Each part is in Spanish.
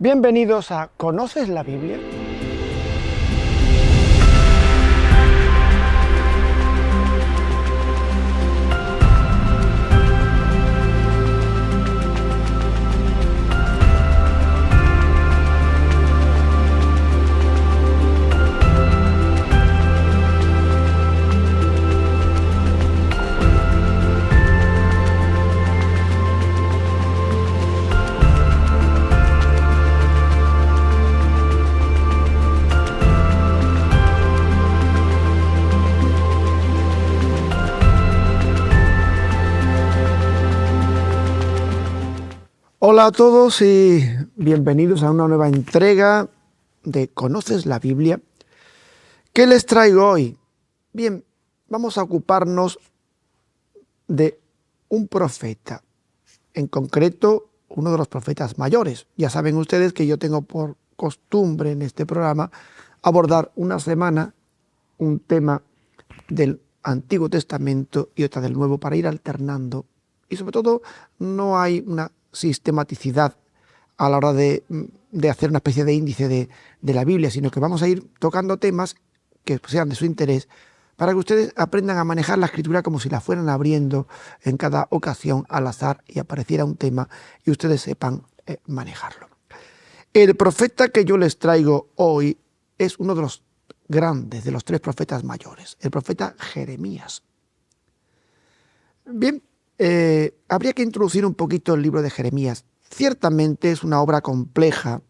Bienvenidos a ¿Conoces la Biblia? Hola a todos y bienvenidos a una nueva entrega de ¿Conoces la Biblia? ¿Qué les traigo hoy? Bien, vamos a ocuparnos de un profeta, en concreto uno de los profetas mayores. Ya saben ustedes que yo tengo por costumbre en este programa abordar una semana un tema del Antiguo Testamento y otra del Nuevo para ir alternando. Y sobre todo no hay una sistematicidad a la hora de hacer una especie de índice de la Biblia, sino que vamos a ir tocando temas que sean de su interés para que ustedes aprendan a manejar la escritura como si la fueran abriendo en cada ocasión al azar y apareciera un tema y ustedes sepan manejarlo. El profeta que yo les traigo hoy es uno de los grandes, de los tres profetas mayores, el profeta Jeremías. Bien, habría que introducir un poquito el libro de Jeremías. Ciertamente es una obra compleja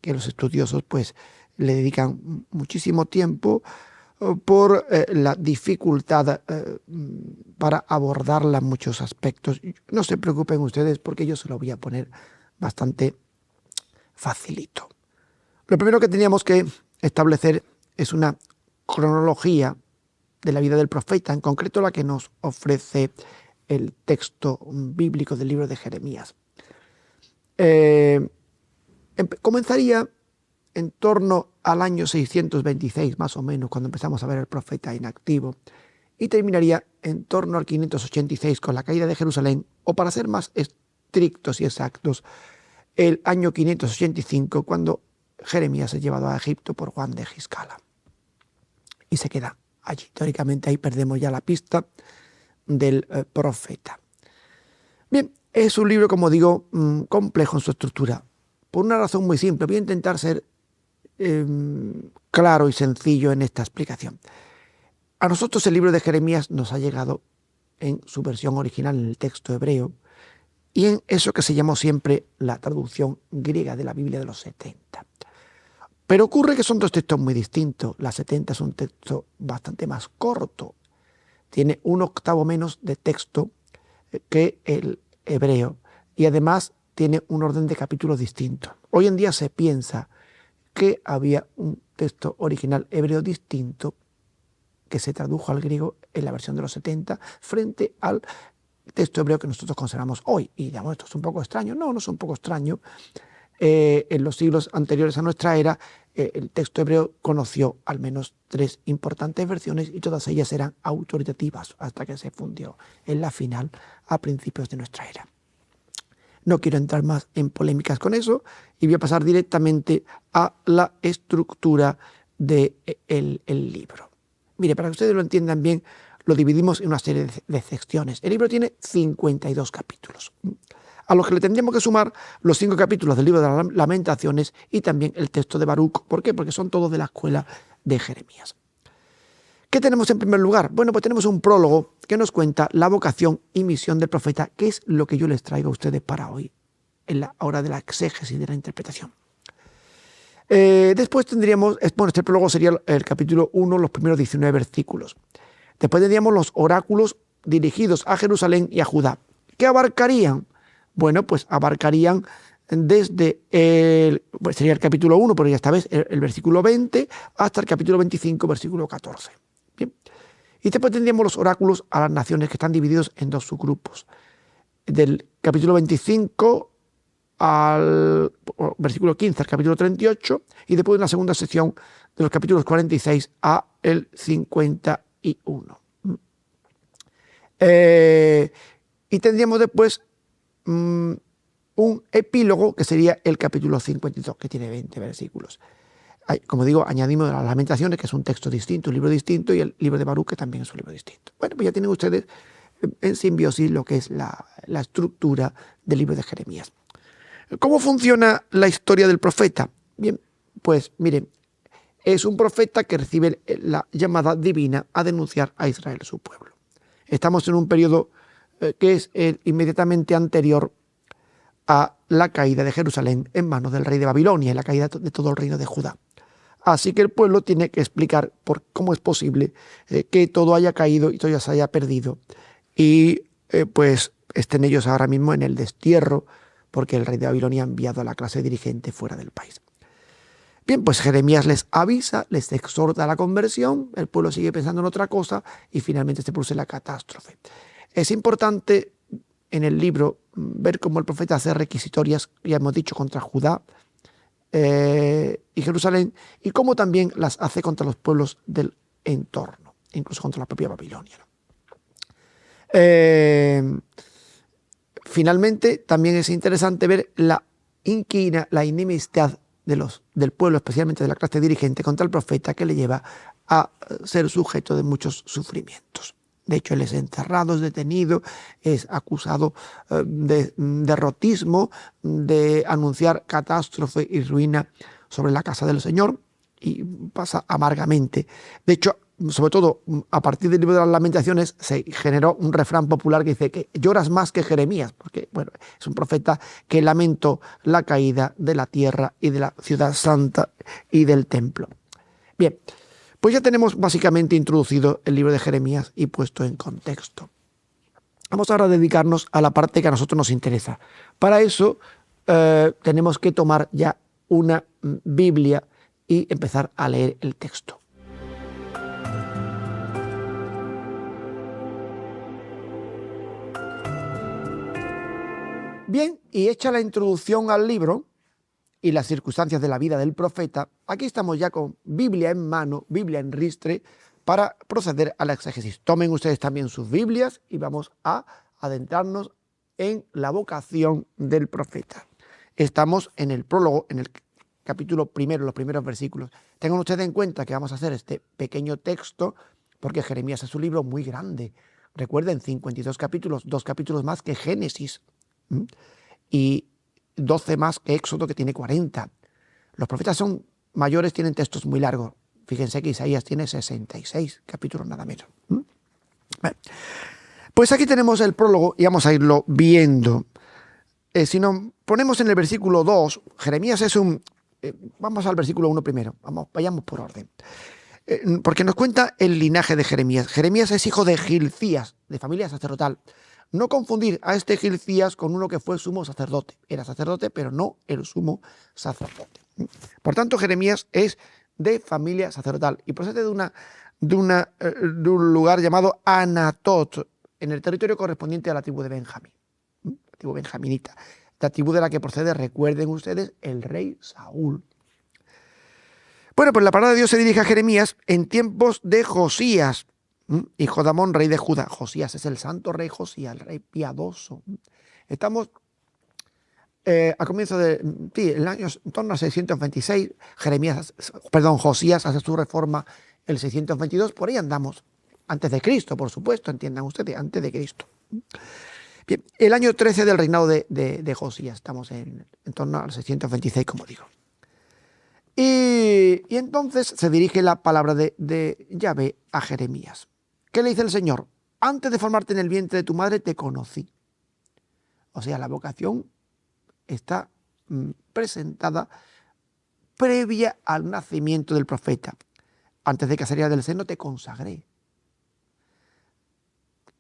que los estudiosos pues le dedican muchísimo tiempo por la dificultad para abordarla en muchos aspectos. No se preocupen ustedes porque yo se lo voy a poner bastante facilito. Lo primero que teníamos que establecer es una cronología de la vida del profeta, en concreto la que nos ofrece el texto bíblico del libro de Jeremías. Comenzaría en torno al año 626, más o menos, cuando empezamos a ver al profeta inactivo, y terminaría en torno al 586 con la caída de Jerusalén, o para ser más estrictos y exactos, el año 585, cuando Jeremías es llevado a Egipto por Juan de Giscala y se queda allí. Teóricamente ahí perdemos ya la pista del profeta. Bien, es un libro, como digo, complejo en su estructura, por una razón muy simple. Voy a intentar ser claro y sencillo en esta explicación. A nosotros el libro de Jeremías nos ha llegado en su versión original, en el texto hebreo, y en eso que se llamó siempre la traducción griega de la Biblia de los 70. Pero ocurre que son dos textos muy distintos. La 70 es un texto bastante más corto. Tiene un octavo menos de texto que el hebreo. Y además tiene un orden de capítulos distinto. Hoy en día se piensa que había un texto original hebreo distinto que se tradujo al griego en la versión de los 70 frente al texto hebreo que nosotros consideramos hoy. Y digamos, esto es un poco extraño. No, no es un poco extraño. En los siglos anteriores a nuestra era, el texto hebreo conoció al menos tres importantes versiones y todas ellas eran autoritativas hasta que se fundió en la final a principios de nuestra era. No quiero entrar más en polémicas con eso y voy a pasar directamente a la estructura del libro. Mire, para que ustedes lo entiendan bien, lo dividimos en una serie de secciones. El libro tiene 52 capítulos. A los que le tendríamos que sumar los 5 capítulos del libro de las Lamentaciones y también el texto de Baruc. ¿Por qué? Porque son todos de la escuela de Jeremías. ¿Qué tenemos en primer lugar? Bueno, pues tenemos un prólogo que nos cuenta la vocación y misión del profeta, que es lo que yo les traigo a ustedes para hoy, en la hora de la exégesis, de la interpretación. Después tendríamos, bueno, este prólogo sería el capítulo 1, los primeros 19 versículos. Después tendríamos los oráculos dirigidos a Jerusalén y a Judá. ¿Qué abarcarían? Bueno, pues abarcarían desde sería el capítulo 1, pero ya esta vez el versículo 20, hasta el capítulo 25, versículo 14. Bien. Y después tendríamos los oráculos a las naciones, que están divididos en dos subgrupos. Del capítulo 25 al versículo 15 al capítulo 38, y después una segunda sección de los capítulos 46 a el 51. Y tendríamos después un epílogo que sería el capítulo 52, que tiene 20 versículos. Como digo, añadimos las Lamentaciones, que es un texto distinto, un libro distinto, y el libro de Baruch, que también es un libro distinto. Bueno, pues ya tienen ustedes en simbiosis lo que es la estructura del libro de Jeremías. ¿Cómo funciona la historia del profeta? Bien, pues miren, es un profeta que recibe la llamada divina a denunciar a Israel, su pueblo. Estamos en un periodo que es inmediatamente anterior a la caída de Jerusalén en manos del rey de Babilonia y la caída de todo el reino de Judá. Así que el pueblo tiene que explicar cómo es posible que todo haya caído y todo ya se haya perdido y pues estén ellos ahora mismo en el destierro porque el rey de Babilonia ha enviado a la clase dirigente fuera del país. Bien, pues Jeremías les avisa, les exhorta a la conversión, el pueblo sigue pensando en otra cosa y finalmente se produce la catástrofe. Es importante en el libro ver cómo el profeta hace requisitorias, ya hemos dicho, contra Judá y Jerusalén, y cómo también las hace contra los pueblos del entorno, incluso contra la propia Babilonia. Finalmente, también es interesante ver la enemistad del pueblo, especialmente de la clase dirigente, contra el profeta, que le lleva a ser sujeto de muchos sufrimientos. De hecho, él es encerrado, es detenido, es acusado de derrotismo, de anunciar catástrofe y ruina sobre la casa del Señor, y pasa amargamente. De hecho, sobre todo a partir del libro de las Lamentaciones se generó un refrán popular que dice que lloras más que Jeremías, porque bueno, es un profeta que lamentó la caída de la tierra y de la ciudad santa y del templo. Bien, pues ya tenemos básicamente introducido el libro de Jeremías y puesto en contexto. Vamos ahora a dedicarnos a la parte que a nosotros nos interesa. Para eso tenemos que tomar ya una Biblia y empezar a leer el texto. Bien, y hecha la introducción al libro y las circunstancias de la vida del profeta, aquí estamos ya con Biblia en mano, Biblia en ristre, para proceder a la exégesis. Tomen ustedes también sus Biblias y vamos a adentrarnos en la vocación del profeta. Estamos en el prólogo, en el capítulo primero, los primeros versículos. Tengan ustedes en cuenta que vamos a hacer este pequeño texto porque Jeremías es un libro muy grande. Recuerden, 52 capítulos, 2 capítulos más que Génesis y 12 más que Éxodo, que tiene 40. Los profetas son mayores, tienen textos muy largos. Fíjense que Isaías tiene 66 capítulos nada menos. Bueno, pues aquí tenemos el prólogo y vamos a irlo viendo. Si nos ponemos en el versículo 2, Jeremías es un... vamos al versículo 1 primero, vayamos por orden. Porque nos cuenta el linaje de Jeremías. Jeremías es hijo de Gilcías, de familia sacerdotal. No confundir a este Gilcías con uno que fue sumo sacerdote. Era sacerdote, pero no el sumo sacerdote. Por tanto, Jeremías es de familia sacerdotal y procede de un lugar llamado Anatot, en el territorio correspondiente a la tribu de Benjamín, la tribu benjaminita, la tribu de la que procede, recuerden ustedes, el rey Saúl. Bueno, pues la palabra de Dios se dirige a Jeremías en tiempos de Josías, hijo de Amón, rey de Judá. Josías es el santo rey Josías, el rey piadoso. Estamos a comienzo el año en torno a 626, Josías hace su reforma el 622, por ahí andamos, antes de Cristo, por supuesto, entiendan ustedes, antes de Cristo. Bien, el año 13 del reinado de Josías, estamos en torno al 626, como digo. Y entonces se dirige la palabra de Yahvé a Jeremías. ¿Qué le dice el Señor? Antes de formarte en el vientre de tu madre te conocí. O sea, la vocación está presentada previa al nacimiento del profeta. Antes de que saliera del seno te consagré.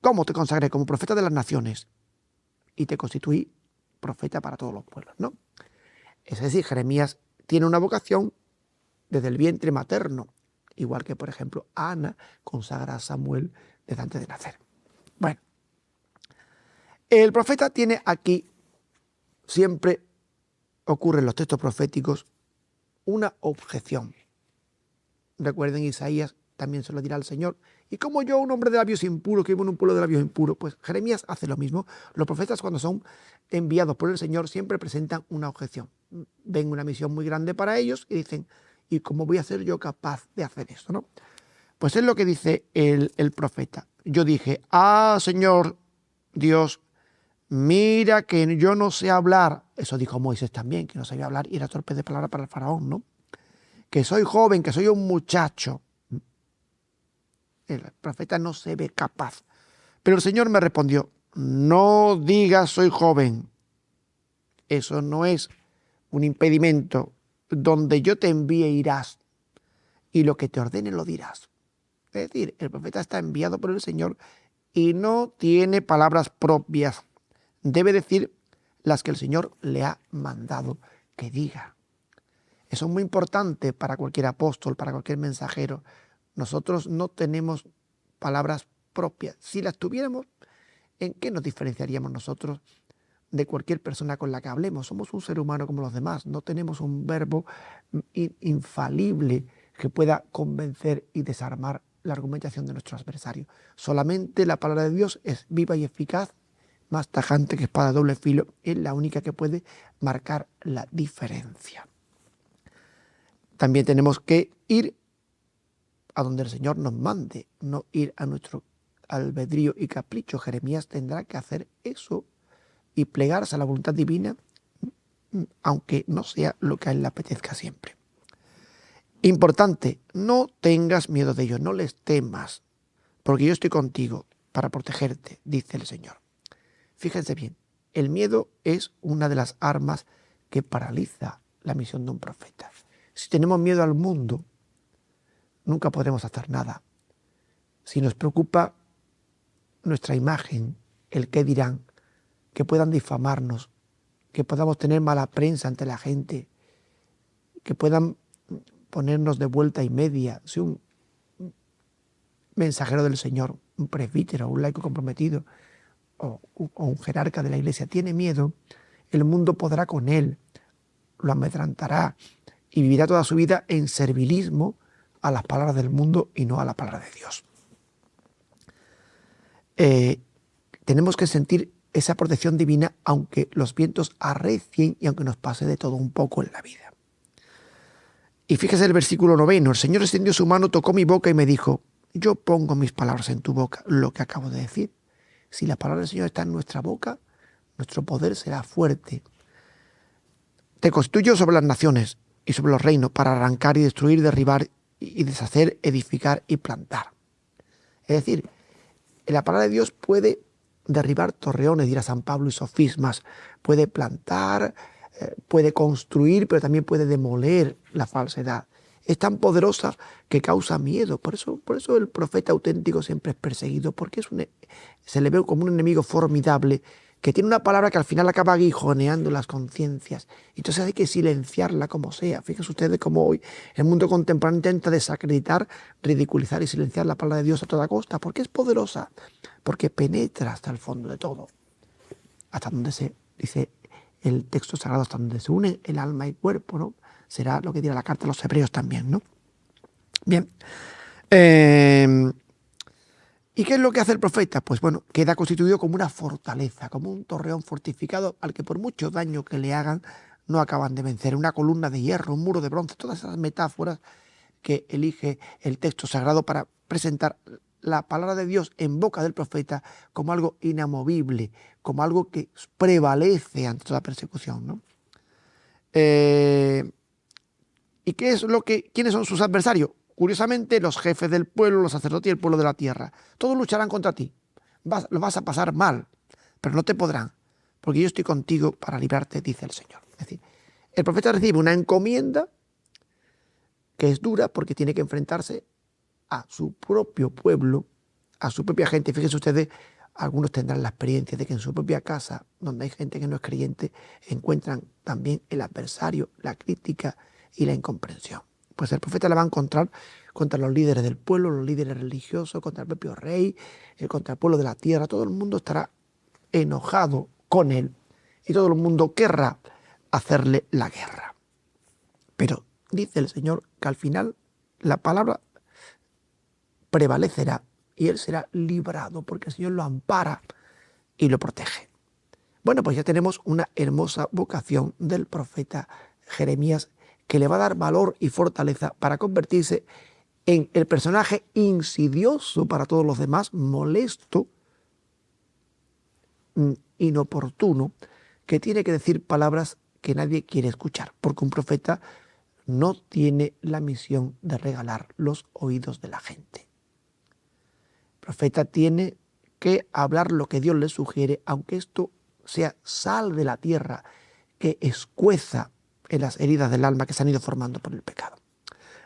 ¿Cómo te consagré? Como profeta de las naciones. Y te constituí profeta para todos los pueblos, ¿no? Es decir, Jeremías tiene una vocación desde el vientre materno, igual que, por ejemplo, Ana consagra a Samuel desde antes de nacer. Bueno, el profeta tiene aquí, siempre ocurre en los textos proféticos, una objeción. Recuerden Isaías también se lo dirá al Señor. Y como yo, un hombre de labios impuros, que vivo en un pueblo de labios impuros, pues Jeremías hace lo mismo. Los profetas, cuando son enviados por el Señor, siempre presentan una objeción. Ven una misión muy grande para ellos y dicen, ¿y cómo voy a ser yo capaz de hacer esto, no? Pues es lo que dice el profeta. Yo dije, Señor Dios, mira que yo no sé hablar. Eso dijo Moisés también, que no sabía hablar y era torpe de palabra para el faraón, ¿no? Que soy joven, que soy un muchacho. El profeta no se ve capaz. Pero el Señor me respondió, no digas soy joven. Eso no es un impedimento. Donde yo te envíe irás y lo que te ordene lo dirás. Es decir, el profeta está enviado por el Señor y no tiene palabras propias. Debe decir las que el Señor le ha mandado que diga. Eso es muy importante para cualquier apóstol, para cualquier mensajero. Nosotros no tenemos palabras propias. Si las tuviéramos, ¿en qué nos diferenciaríamos nosotros de cualquier persona con la que hablemos? Somos un ser humano como los demás. No tenemos un verbo infalible que pueda convencer y desarmar la argumentación de nuestro adversario. Solamente la palabra de Dios es viva y eficaz, más tajante que espada de doble filo. Es la única que puede marcar la diferencia. También tenemos que ir a donde el Señor nos mande, no ir a nuestro albedrío y capricho. Jeremías tendrá que hacer eso y plegarse a la voluntad divina, aunque no sea lo que a él le apetezca siempre. Importante, no tengas miedo de ellos, no les temas, porque yo estoy contigo para protegerte, dice el Señor. Fíjense bien, el miedo es una de las armas que paraliza la misión de un profeta. Si tenemos miedo al mundo, nunca podremos hacer nada. Si nos preocupa nuestra imagen, el qué dirán, que puedan difamarnos, que podamos tener mala prensa ante la gente, que puedan ponernos de vuelta y media. Si un mensajero del Señor, un presbítero, un laico comprometido o un jerarca de la iglesia tiene miedo, el mundo podrá con él, lo amedrentará y vivirá toda su vida en servilismo a las palabras del mundo y no a la palabra de Dios. Tenemos que sentir esa protección divina aunque los vientos arrecien y aunque nos pase de todo un poco en la vida. Y fíjese el versículo 9, el Señor extendió su mano, tocó mi boca y me dijo, yo pongo mis palabras en tu boca, lo que acabo de decir. Si la palabra del Señor está en nuestra boca, nuestro poder será fuerte. Te constituyo sobre las naciones y sobre los reinos para arrancar y destruir, derribar y deshacer, edificar y plantar. Es decir, la palabra de Dios puede derribar torreones, dirá San Pablo, y sofismas, puede plantar, puede construir, pero también puede demoler la falsedad. Es tan poderosa que causa miedo. Por eso el profeta auténtico siempre es perseguido, porque se le ve como un enemigo formidable que tiene una palabra que al final acaba aguijoneando las conciencias. Entonces hay que silenciarla como sea. Fíjense ustedes cómo hoy el mundo contemporáneo intenta desacreditar, ridiculizar y silenciar la palabra de Dios a toda costa. Porque es poderosa, porque penetra hasta el fondo de todo. Hasta donde se dice el texto sagrado, hasta donde se une el alma y cuerpo, ¿no? Será lo que dirá la carta a los hebreos también, ¿no? Bien. ¿Y qué es lo que hace el profeta? Pues bueno, queda constituido como una fortaleza, como un torreón fortificado al que por mucho daño que le hagan no acaban de vencer. Una columna de hierro, un muro de bronce, todas esas metáforas que elige el texto sagrado para presentar la palabra de Dios en boca del profeta como algo inamovible, como algo que prevalece ante toda persecución, ¿no? ¿Y quiénes son sus adversarios? Curiosamente, los jefes del pueblo, los sacerdotes y el pueblo de la tierra. Todos lucharán contra ti. Lo vas a pasar mal, pero no te podrán, porque yo estoy contigo para librarte, dice el Señor. Es decir, el profeta recibe una encomienda que es dura porque tiene que enfrentarse a su propio pueblo, a su propia gente. Fíjense ustedes, algunos tendrán la experiencia de que en su propia casa, donde hay gente que no es creyente, encuentran también el adversario, la crítica y la incomprensión. Pues el profeta la va a encontrar contra los líderes del pueblo, los líderes religiosos, contra el propio rey, contra el pueblo de la tierra. Todo el mundo estará enojado con él y todo el mundo querrá hacerle la guerra. Pero dice el Señor que al final la palabra prevalecerá y él será librado porque el Señor lo ampara y lo protege. Bueno, pues ya tenemos una hermosa vocación del profeta Jeremías que le va a dar valor y fortaleza para convertirse en el personaje insidioso para todos los demás, molesto, inoportuno, que tiene que decir palabras que nadie quiere escuchar, porque un profeta no tiene la misión de regalar los oídos de la gente. El profeta tiene que hablar lo que Dios le sugiere, aunque esto sea sal de la tierra que escueza en las heridas del alma que se han ido formando por el pecado.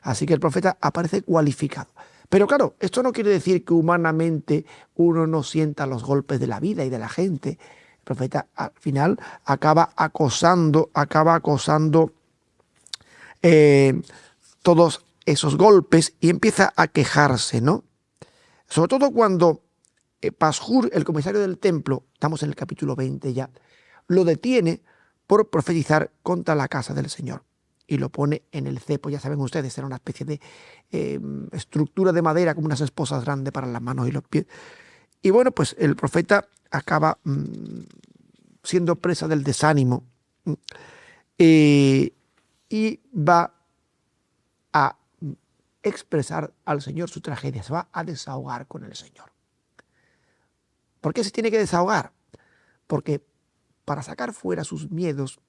Así que el profeta aparece cualificado. Pero claro, esto no quiere decir que humanamente uno no sienta los golpes de la vida y de la gente. El profeta al final acaba acosando todos esos golpes y empieza a quejarse, ¿no? Sobre todo cuando Pashur, el comisario del templo, estamos en el capítulo 20 ya, lo detiene por profetizar contra la casa del Señor y lo pone en el cepo. Ya saben ustedes, era una especie de estructura de madera como unas esposas grandes para las manos y los pies. Y bueno, pues el profeta acaba siendo presa del desánimo y va a expresar al Señor su tragedia, se va a desahogar con el Señor. ¿Por qué se tiene que desahogar? Porque para sacar fuera sus miedos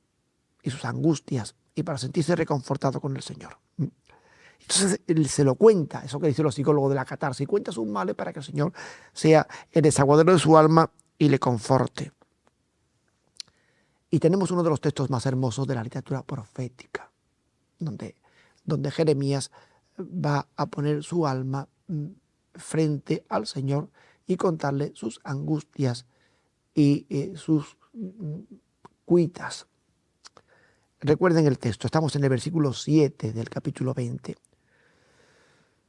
y sus angustias y para sentirse reconfortado con el Señor. Entonces él se lo cuenta, eso que dicen los psicólogos de la catarsis, cuenta sus males para que el Señor sea el desaguadero de su alma y le conforte. Y tenemos uno de los textos más hermosos de la literatura profética, donde Jeremías va a poner su alma frente al Señor y contarle sus angustias y sus cuitas. Recuerden el texto, estamos en el versículo 7 del capítulo 20.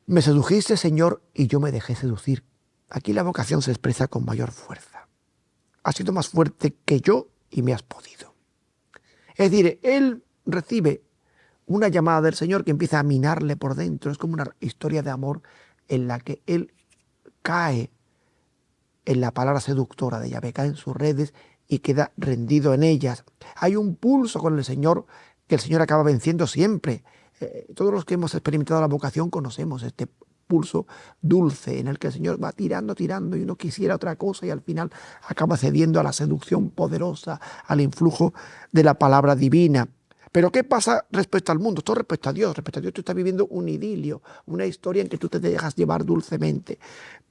Me sedujiste, Señor, y yo me dejé seducir. Aquí la vocación se expresa con mayor fuerza. Has sido más fuerte que yo y me has podido. Es decir, él recibe una llamada del Señor que empieza a minarle por dentro. Es como una historia de amor en la que él cae en la palabra seductora de Yahvé, cae en sus redes y queda rendido en ellas. Hay un pulso con el Señor que el Señor acaba venciendo siempre. Todos los que hemos experimentado la vocación conocemos este pulso dulce en el que el Señor va tirando y uno quisiera otra cosa y al final acaba cediendo a la seducción poderosa, al influjo de la palabra divina. Pero ¿qué pasa respecto al mundo? Todo respecto a Dios. Respecto a Dios tú estás viviendo un idilio, una historia en que tú te dejas llevar dulcemente.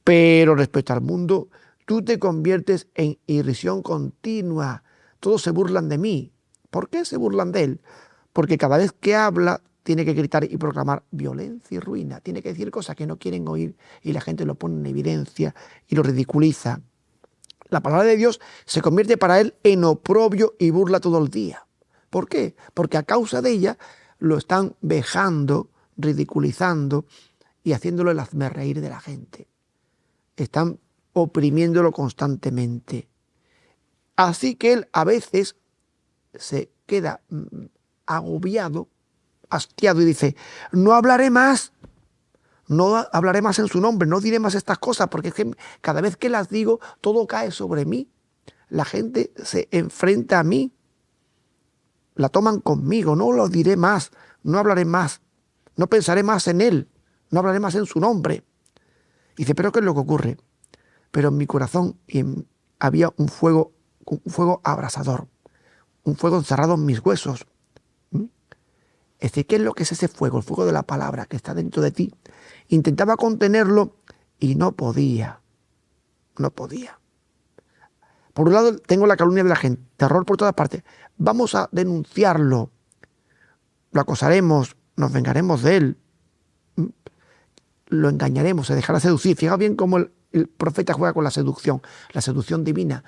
Pero respecto al mundo, tú te conviertes en irrisión continua. Todos se burlan de mí. ¿Por qué se burlan de él? Porque cada vez que habla tiene que gritar y proclamar violencia y ruina. Tiene que decir cosas que no quieren oír y la gente lo pone en evidencia y lo ridiculiza. La palabra de Dios se convierte para él en oprobio y burla todo el día. ¿Por qué? Porque a causa de ella lo están vejando, ridiculizando y haciéndolo el hazmerreír de la gente. Están oprimiéndolo constantemente. Así que él a veces se queda agobiado, hastiado y dice, no hablaré más en su nombre, no diré más estas cosas, porque es que cada vez que las digo, todo cae sobre mí. La gente se enfrenta a mí, la toman conmigo, no lo diré más, no hablaré más, no pensaré más en él, no hablaré más en su nombre. Y dice, ¿pero qué es lo que ocurre? Pero en mi corazón había un fuego abrasador, un fuego encerrado en mis huesos. Es decir, ¿qué es lo que es ese fuego? El fuego de la palabra que está dentro de ti. Intentaba contenerlo y no podía. Por un lado tengo la calumnia de la gente, terror por todas partes. Vamos a denunciarlo, lo acosaremos, nos vengaremos de él, lo engañaremos, se dejará seducir. Fijaos bien cómo el profeta juega con la seducción divina,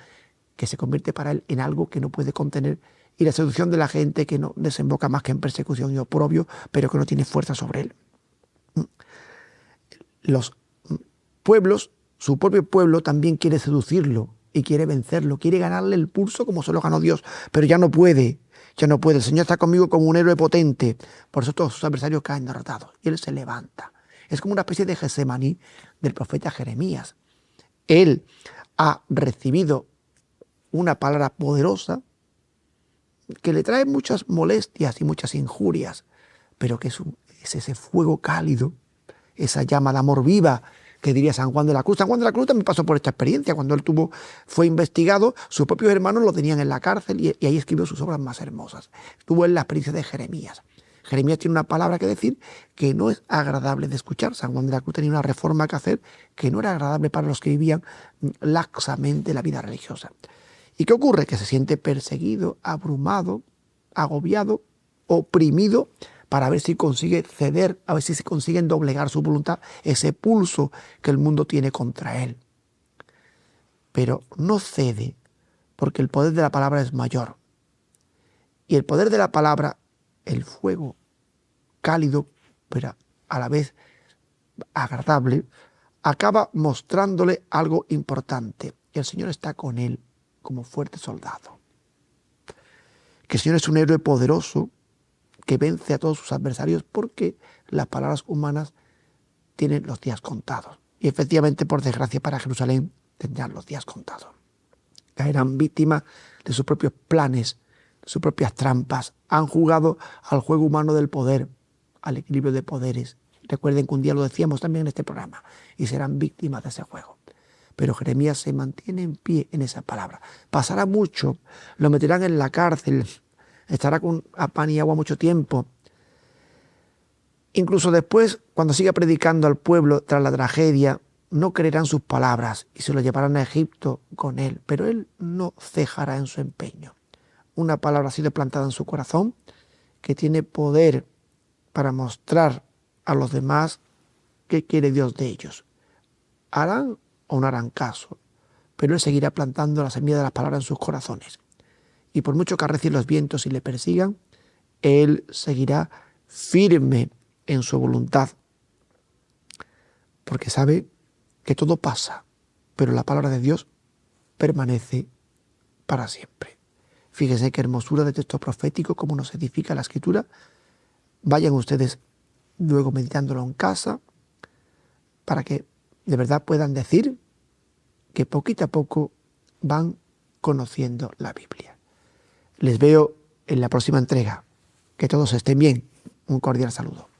que se convierte para él en algo que no puede contener, y la seducción de la gente que no desemboca más que en persecución y oprobio, pero que no tiene fuerza sobre él. Los pueblos, su propio pueblo también quiere seducirlo y quiere vencerlo, quiere ganarle el pulso como se lo ganó Dios, pero ya no puede. El Señor está conmigo como un héroe potente, por eso todos sus adversarios caen derrotados y él se levanta. Es como una especie de Getsemaní del profeta Jeremías. Él ha recibido una palabra poderosa que le trae muchas molestias y muchas injurias, pero que es ese fuego cálido, esa llama de amor viva que diría San Juan de la Cruz. San Juan de la Cruz también pasó por esta experiencia. Cuando él fue investigado, sus propios hermanos lo tenían en la cárcel y ahí escribió sus obras más hermosas. Tuvo él la experiencia de Jeremías. Jeremías tiene una palabra que decir que no es agradable de escuchar. San Juan de la Cruz tenía una reforma que hacer que no era agradable para los que vivían laxamente la vida religiosa. ¿Y qué ocurre? Que se siente perseguido, abrumado, agobiado, oprimido, para ver si consigue ceder, a ver si se consiguen doblegar su voluntad, ese pulso que el mundo tiene contra él. Pero no cede, porque el poder de la palabra es mayor. Y el poder de la palabra, el fuego cálido, pero a la vez agradable, acaba mostrándole algo importante. El Señor está con él como fuerte soldado. Que el Señor es un héroe poderoso que vence a todos sus adversarios porque las palabras humanas tienen los días contados. Y efectivamente, por desgracia para Jerusalén, tendrán los días contados. Caerán víctimas de sus propios planes, de sus propias trampas. Han jugado al juego humano del poder, al equilibrio de poderes. Recuerden que un día lo decíamos también en este programa, y serán víctimas de ese juego. Pero Jeremías se mantiene en pie en esa palabra. Pasará mucho, lo meterán en la cárcel, estará a pan y agua mucho tiempo. Incluso después, cuando siga predicando al pueblo tras la tragedia, no creerán sus palabras y se lo llevarán a Egipto con él. Pero él no cejará en su empeño. Una palabra ha sido plantada en su corazón que tiene poder para mostrar a los demás qué quiere Dios de ellos. Harán o no harán caso, pero él seguirá plantando la semilla de las palabras en sus corazones. Y por mucho que arrecien los vientos y le persigan, él seguirá firme en su voluntad, porque sabe que todo pasa, pero la palabra de Dios permanece para siempre. Fíjense qué hermosura de texto profético, cómo nos edifica la Escritura. Vayan ustedes luego meditándolo en casa, para que de verdad puedan decir que poquito a poco van conociendo la Biblia. Les veo en la próxima entrega. Que todos estén bien. Un cordial saludo.